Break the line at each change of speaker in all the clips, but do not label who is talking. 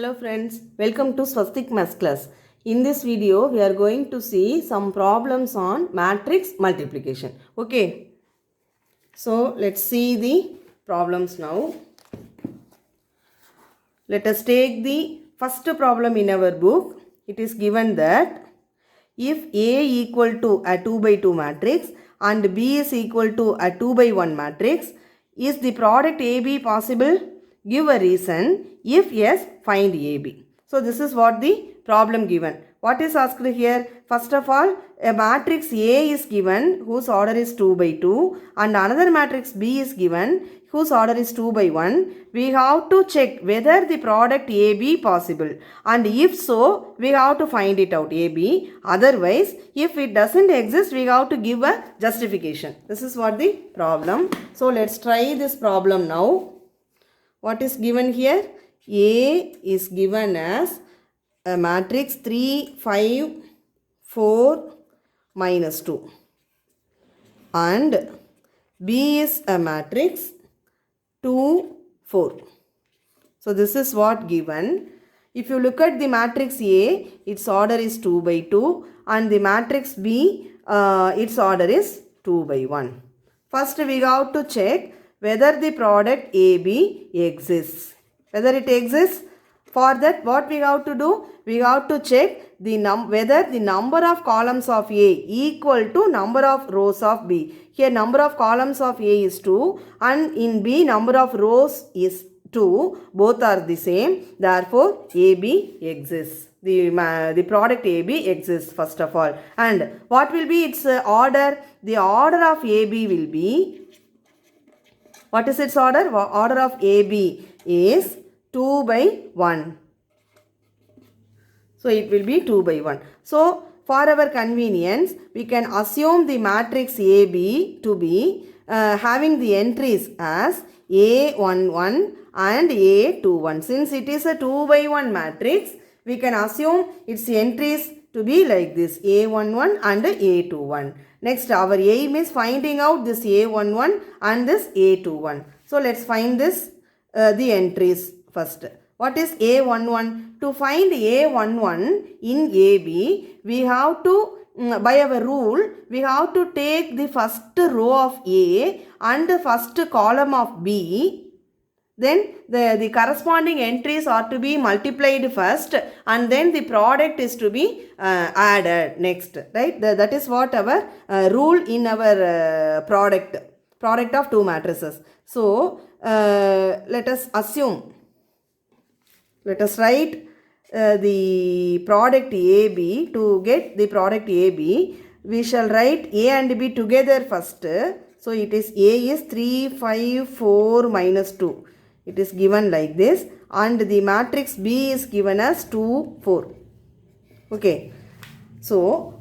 Hello friends, welcome to Swastik Maths class. In this video, we are going to see some problems on matrix multiplication. Okay, so let's see the problems now. Let us take the first problem in our book. It is given that if A equal to a 2 by 2 matrix and B is equal to a 2 by 1 matrix, is the product AB possible? Give a reason. If yes, find AB. So this is what the problem given. What is asked here? First of all, a matrix A is given whose order is 2 by 2 and another matrix B is given whose order is 2 by 1. We have to check whether the product AB possible, and if so, we have to find it out AB. Otherwise, if it doesn't exist, we have to give a justification. This is what the problem. So let's try this problem now. What is given here? A is given as a matrix 3, 5, 4, minus 2. And B is a matrix 2, 4. So this is what given. If you look at the matrix A, its order is 2 by 2. And the matrix B, its order is 2 by 1. First we have to check whether the product AB exists. Whether it exists, for that what we have to do? We have to check the whether the number of columns of A equal to number of rows of B. Here number of columns of A is 2 and in B number of rows is 2. Both are the same. Therefore AB exists. The product AB exists first of all. And what will be its order? The order of AB will be, what is its order? Order of AB is 2 by 1. So it will be 2 by 1. So for our convenience, we can assume the matrix AB to be having the entries as A11 and A21. Since it is a 2 by 1 matrix, we can assume its entries to be like this, A11 and A21. Next, our aim is finding out this A11 and this A21. So let's find this the entries first. What is A11? To find A11 in AB, we have to, by our rule, we have to take the first row of A and the first column of B. Then the corresponding entries are to be multiplied first and then the product is to be added next. Right? That is what our rule in our product of two matrices. So let us assume, let us write the product AB. To get the product AB, we shall write A and B together first. So it is A is 3, 5, 4, minus 2. It is given like this and the matrix B is given as 2, 4. Okay. So,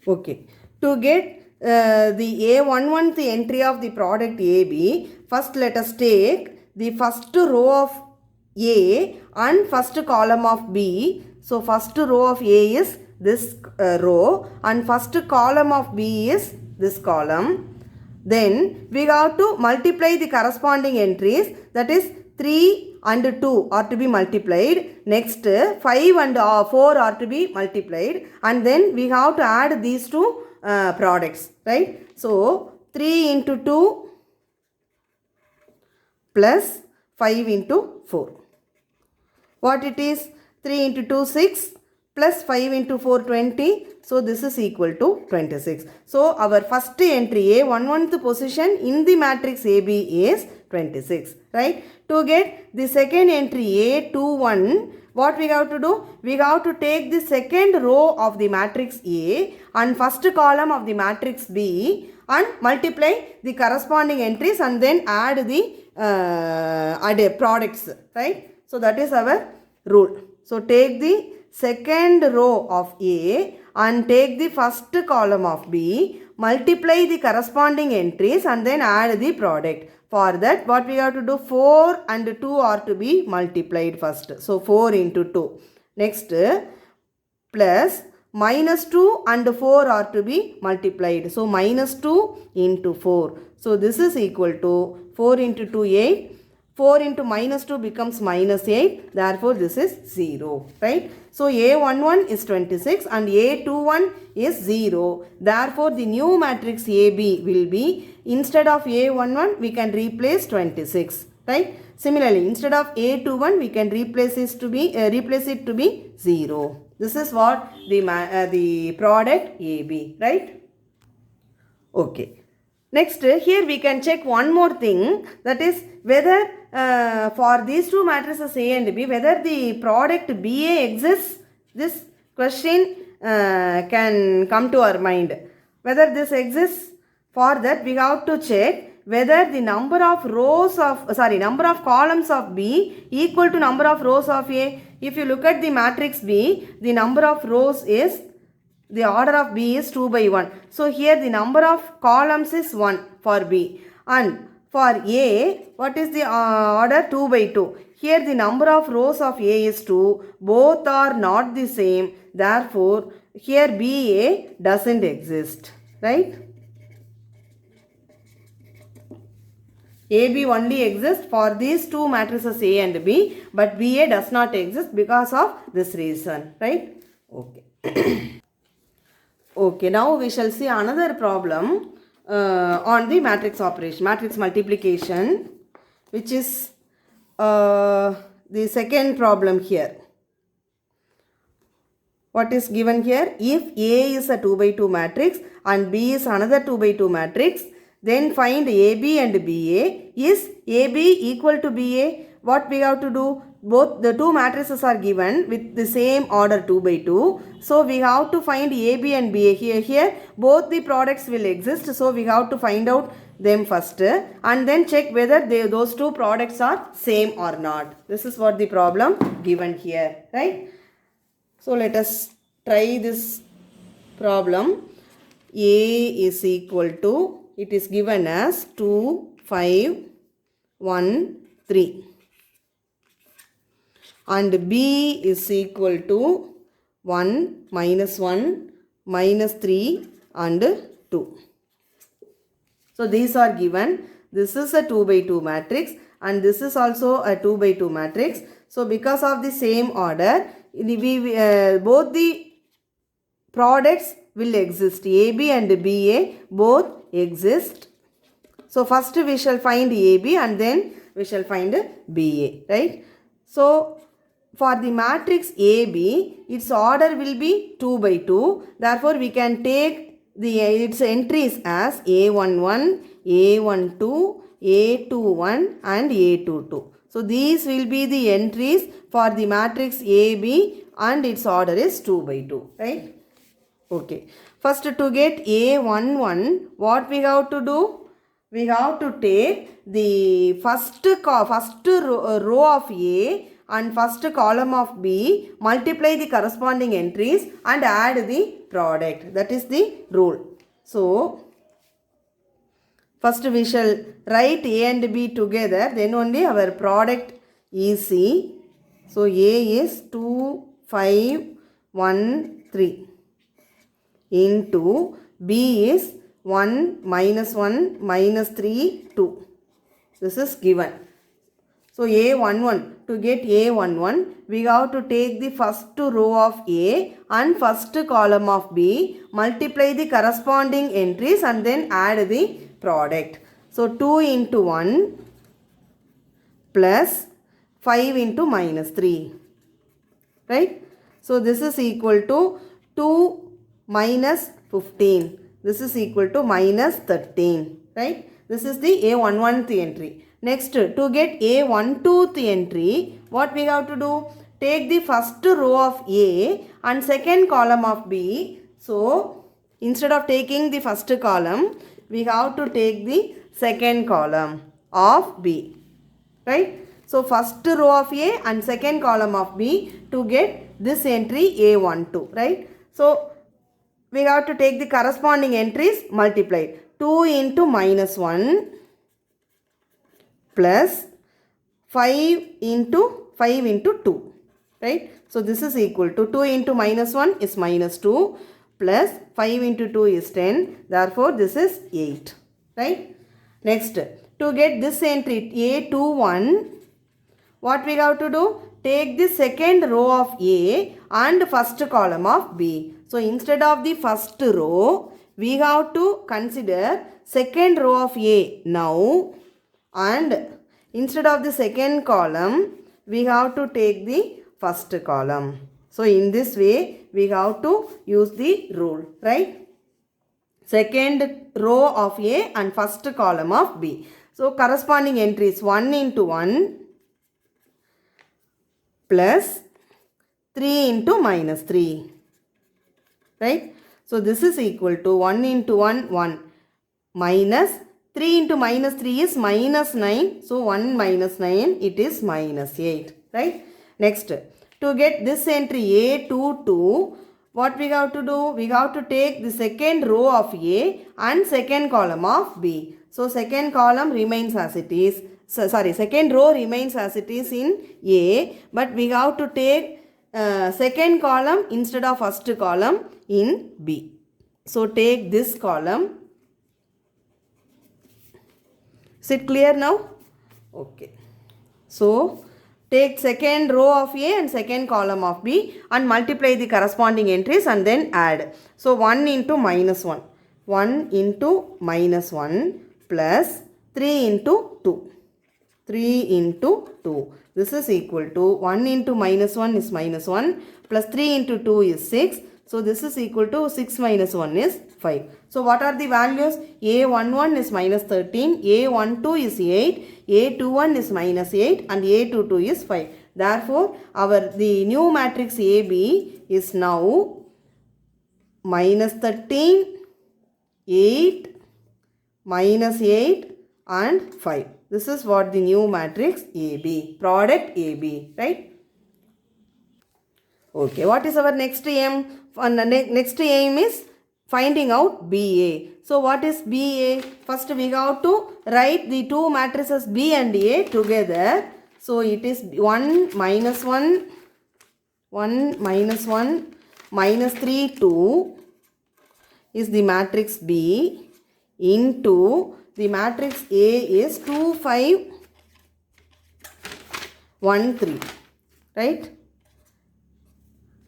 okay. To get the A11th entry of the product AB, first let us take the first row of A and first column of B. So, first row of A is this row and first column of B is this column. Then we have to multiply the corresponding entries, that is 3 and 2 are to be multiplied. Next 5 and 4 are to be multiplied and then we have to add these two products, right? So 3 into 2 plus 5 into 4. What it is? 3 into 2 6 plus 5 into 4 20. So this is equal to 26. So our first entry A11th position in the matrix AB is 26. Right? To get the second entry A21, what we have to do? We have to take the second row of the matrix A and first column of the matrix B and multiply the corresponding entries and then add the products. Right? So that is our rule. So take the second row of A and take the first column of B, multiply the corresponding entries and then add the product. For that, what we have to do? 4 and 2 are to be multiplied first. So 4 into 2. Next, plus minus 2 and 4 are to be multiplied. So minus 2 into 4. So this is equal to 4 into 2, 8. 4 into minus 2 becomes minus 8. Therefore, this is 0. Right? So, A11 is 26 and A21 is 0. Therefore, the new matrix AB will be, instead of A11, we can replace 26. Right? Similarly, instead of A21, we can replace it to be 0. This is what the product AB. Right? Okay. Next, here we can check one more thing, that is whether for these two matrices A and B, whether the product BA exists. This question can come to our mind. Whether this exists, for that we have to check whether the number of columns of B equal to number of rows of A. If you look at the matrix B, the number of rows is, the order of B is 2 by 1. So, here the number of columns is 1 for B. And for A, what is the order? 2 by 2. Here the number of rows of A is 2. Both are not the same. Therefore, here BA doesn't exist. Right? AB only exists for these two matrices A and B. But BA does not exist because of this reason. Right? Okay. Okay, now we shall see another problem on the matrix operation, matrix multiplication, which is the second problem here. What is given here? If A is a 2 by 2 matrix and B is another 2 by 2 matrix, then find AB and BA. Is AB equal to BA? What we have to do? Both the two matrices are given with the same order 2 by 2. So, we have to find AB and BA. Here both the products will exist. So, we have to find out them first and then check whether those two products are same or not. This is what the problem given here. Right? So, let us try this problem. A is equal to, it is given as 2, 5, 1, 3. And B is equal to 1, minus 1, minus 3 and 2. So, these are given. This is a 2 by 2 matrix and this is also a 2 by 2 matrix. So, because of the same order, both the products will exist. AB and BA both exist. So, first we shall find AB and then we shall find BA. Right? So, for the matrix AB, its order will be 2 by 2. Therefore, we can take its entries as A11, A12, A21 and A22. So, these will be the entries for the matrix AB and its order is 2 by 2. Right? Okay. First, to get A11, what we have to do? We have to take the first row of A and first column of B, multiply the corresponding entries and add the product. That is the rule. So, first we shall write A and B together, then only our product is C. So, A is 2, 5, 1, 3 into B is 1, minus 1, minus 3, 2. This is given. So, A11, to get A11, we have to take the first row of A and first column of B, multiply the corresponding entries and then add the product. So, 2 into 1 plus 5 into minus 3. Right? So, this is equal to 2 minus 15. This is equal to minus 13. Right? This is the A11th entry. Next, to get A12th entry, what we have to do? Take the first row of A and second column of B. So, instead of taking the first column, we have to take the second column of B. Right? So, first row of A and second column of B to get this entry A12. Right? So, we have to take the corresponding entries multiplied. 2 into minus 1 plus 5 into 2. Right? So, this is equal to 2 into minus 1 is minus 2 plus 5 into 2 is 10. Therefore, this is 8. Right? Next, to To get this entry A21, what we have to do? Take the second row of A and first column of B. So instead of the first row, we have to consider second row of A now, and instead of the second column, we have to take the first column. So in this way, we have to use the rule, right? Second row of A and first column of B. So corresponding entries 1 into 1 plus 3 into minus 3, right? So this is equal to 1 into 1, 1, minus 3 into minus 3 is minus 9. So 1 minus 9, it is minus 8, right? Next, to get this entry A22, what we have to do? We have to take the second row of A and second column of B. So second column remains as it is. Second row remains as it is in A, but we have to take second column instead of first column in B. So take this column. Is it clear now? Okay. So take second row of A and second column of B and multiply the corresponding entries and then add. So 1 into minus 1. 1 into minus 1 plus 3 into 2. 3 into 2. This is equal to 1 into minus 1 is minus 1 plus 3 into 2 is 6. So this is equal to 6 minus 1 is 5. So what are the values? A11 is minus 13, A12 is 8, A21 is minus 8 and A22 is 5. Therefore, the new matrix AB is now minus 13, 8, minus 8 and 5. This is what the new matrix AB, product AB, right? Okay, what is our next aim? Next aim is finding out BA. So what is BA? First we have to write the two matrices B and A together. So it is 1 minus 1, 1 minus 1, minus 3, 2 is the matrix B into the matrix A is 2, 5, 1, 3, right?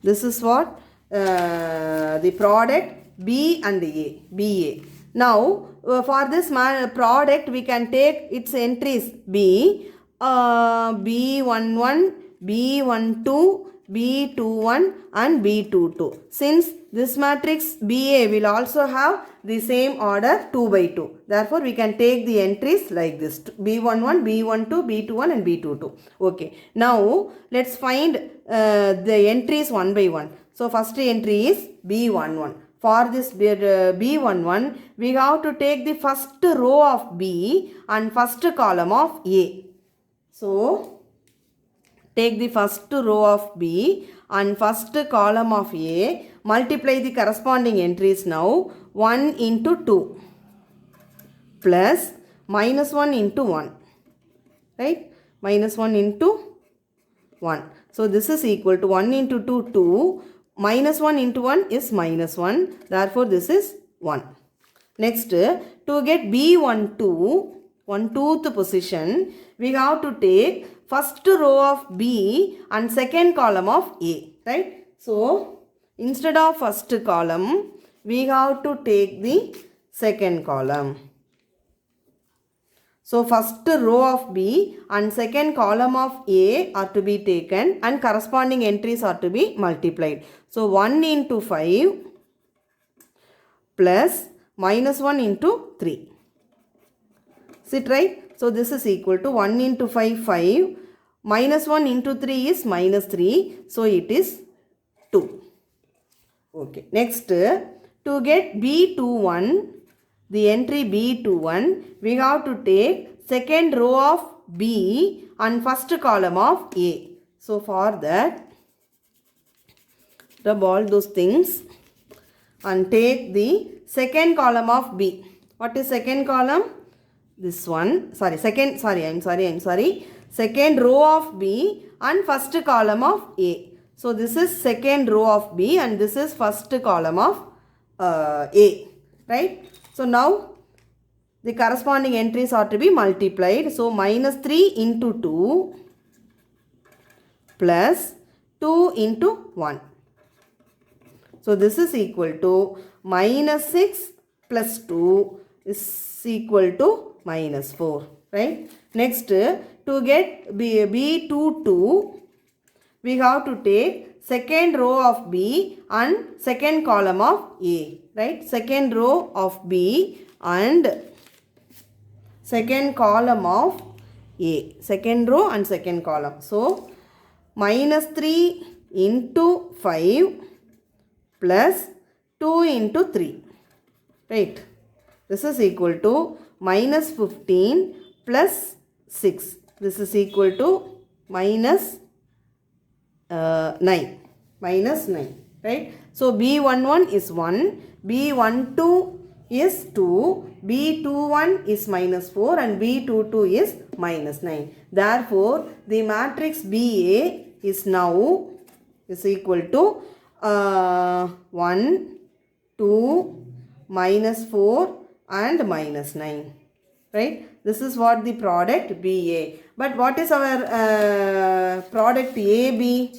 This is what the product B and A, BA. Now, for this product, we can take its entries B, B11, B12, B21 and B22. Since this matrix BA will also have the same order 2 by 2. Therefore, we can take the entries like this. B11, B12, B21 and B22. Okay. Now, let's find the entries one by one. So, first entry is B11. For this B11, we have to take the first row of B and first column of A. So, take the first row of B and first column of A, multiply the corresponding entries now. 1 into 2 plus minus 1 into 1, right? Minus 1 into 1. So, this is equal to 1 into 2, 2. Minus 1 into 1 is minus 1. Therefore, this is 1. Next, to get B12, 1/2 position, we have to take first row of B and second column of A, right? So, instead of first column, we have to take the second column. So, first row of B and second column of A are to be taken and corresponding entries are to be multiplied. So, 1 into 5 plus minus 1 into 3. Is it right? So, this is equal to 1 into 5, 5. Minus 1 into 3 is minus 3. So, it is 2. Okay. Next, to get B21, the entry B21, we have to take second row of B and first column of A. So, for that, rub all those things and take the second column of B. What is second column? This one. Second row of B and first column of A. So, this is second row of B and this is first column of A, right? So, now the corresponding entries are to be multiplied. So minus 3 into 2 plus 2 into 1. So this is equal to minus 6 plus 2 is equal to minus 4. Right? Next, to get B22, we have to take second row of B and second column of A. Right? Second row of B and second column of A. Second row and second column. So, minus 3 into 5 plus 2 into 3. Right. This is equal to minus 15 plus 6. This is equal to minus 9. Minus 9. Right. So, B11 is 1. B12 is 2. B21 is minus 4 and B22 is minus 9. Therefore, the matrix BA is now is equal to 1, 2, minus 4 and minus 9. Right? This is what the product BA. But what is our product AB?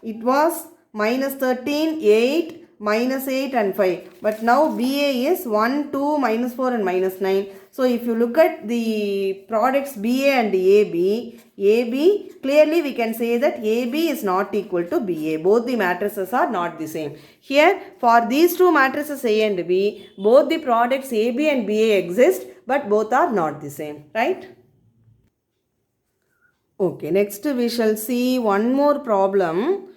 It was minus 13, 8, minus 8 and 5. But now BA is 1, 2, minus 4 and minus 9. So if you look at the products BA and AB, clearly we can say that AB is not equal to BA. Both the matrices are not the same. Here for these two matrices A and B, both the products AB and BA exist, but both are not the same. Right? Okay, next we shall see one more problem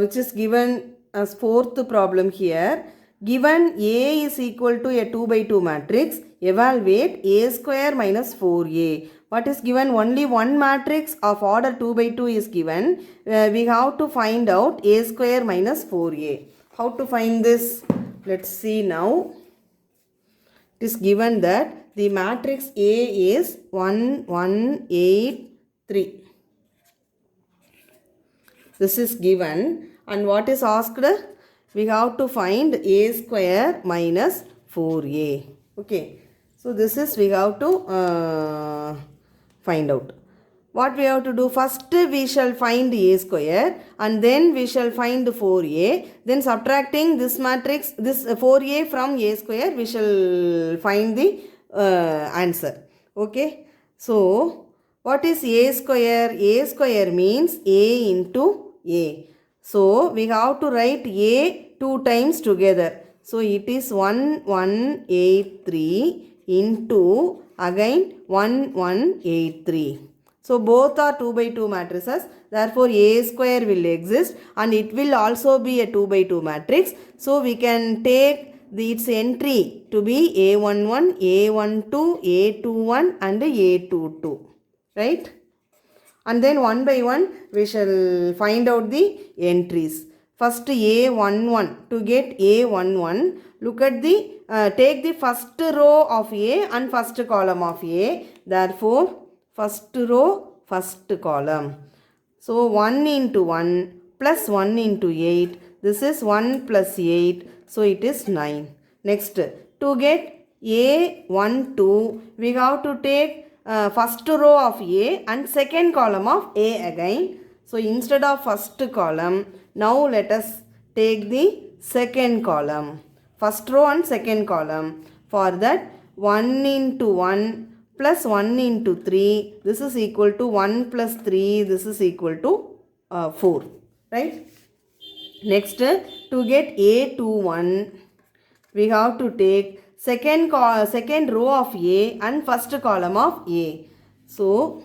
which is given as fourth problem here. Given A is equal to a 2 by 2 matrix, evaluate A square minus 4A. What is given? Only one matrix of order 2 by 2 is given. We have to find out A square minus 4A. How to find this? Let's see now. It is given that the matrix A is 1, 1, 8, 3. This is given, and what is asked? We have to find A square minus 4A. Okay. So this is we have to find out. What we have to do? First we shall find A square and then we shall find 4A. Then subtracting this matrix, this 4A from A square, we shall find the answer. Okay. So what is A square? A square means A into A. So we have to write A 2 times together. So it is 1183 into again 1183. So both are 2 by 2 matrices. Therefore A square will exist and it will also be a 2 by 2 matrix. So we can take its entry to be A11, A12, A21 and A22. Right? And then one by one we shall find out the entries. First A11. To get A11, look at the take the first row of A and first column of A. Therefore, first row, first column. So 1 into 1 plus 1 into 8. This is 1 plus 8. So it is 9. Next, to get A12, we have to take first row of A and second column of A again. So instead of first column, now let us take the second column. First row and second column. For that 1 into 1 plus 1 into 3. This is equal to 1 plus 3. This is equal to 4. Right? Next, to get A21, we have to take second row of A and first column of A. So,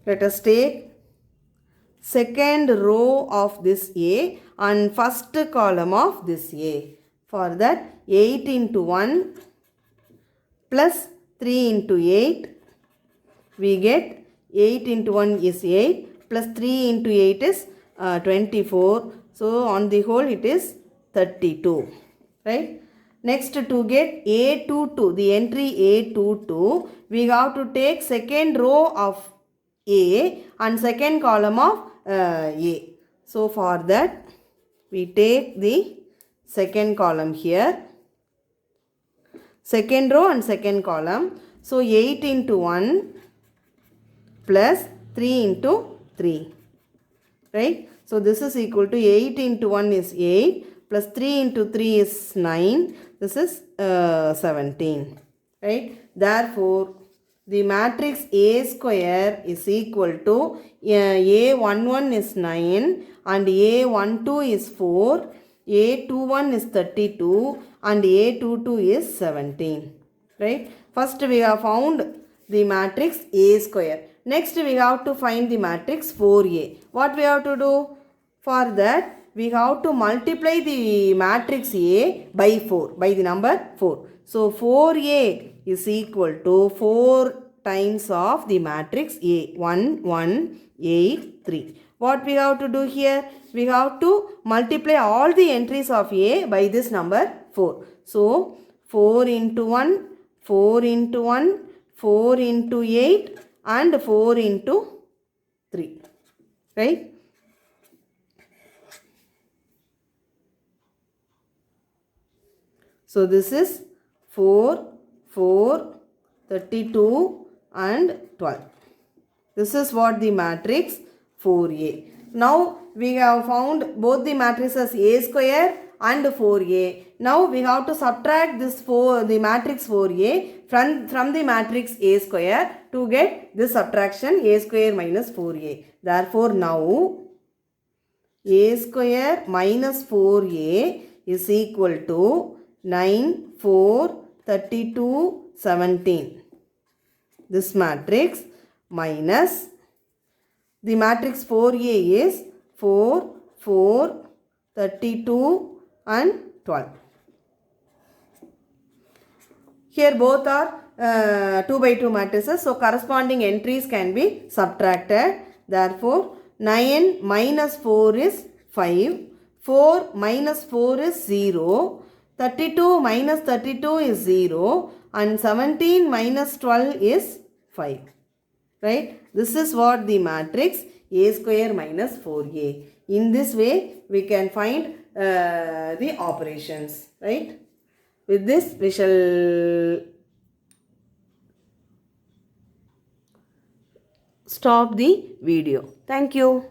let us take second row of this A and first column of this A. For that 8 into 1 plus 3 into 8, we get 8 into 1 is 8 plus 3 into 8 is 24. So, on the whole it is 32. Right? Next, to get A22, the entry A22, we have to take second row of A and second column of A. So, for that we take the second column here, second row and second column. So 8 into 1 plus 3 into 3, right? So this is equal to 8 into 1 is 8 plus 3 into 3 is 9. This is 17, right? Therefore, the matrix A square is equal to A11 is 9 and A12 is 4, A21 is 32 and A22 is 17, right? First we have found the matrix A square. Next we have to find the matrix 4A. What we have to do? For that we have to multiply the matrix A by 4, by the number 4. So 4A is equal to 4 times of the matrix A, 1, 1, 8, 3. What we have to do here? We have to multiply all the entries of A by this number 4. So 4 into 1, 4 into 1, 4 into 8 and 4 into 3, right? So this is 4, 4, 32 and 12. This is what the matrix 4A. Now we have found both the matrices A square and 4A. Now we have to subtract this the matrix 4A from the matrix A square to get this subtraction A square minus 4A. Therefore now A square minus 4A is equal to 9, 4, 32, 17. This matrix minus the matrix 4A is 4, 4, 32 and 12. Here both are 2 by 2 matrices. So corresponding entries can be subtracted. Therefore 9 minus 4 is 5. 4 minus 4 is 0. 32 minus 32 is 0. And 17 minus 12 is 5. Right? This is what the matrix A square minus 4A. In this way, we can find the operations. Right? With this, we shall stop the video. Thank you.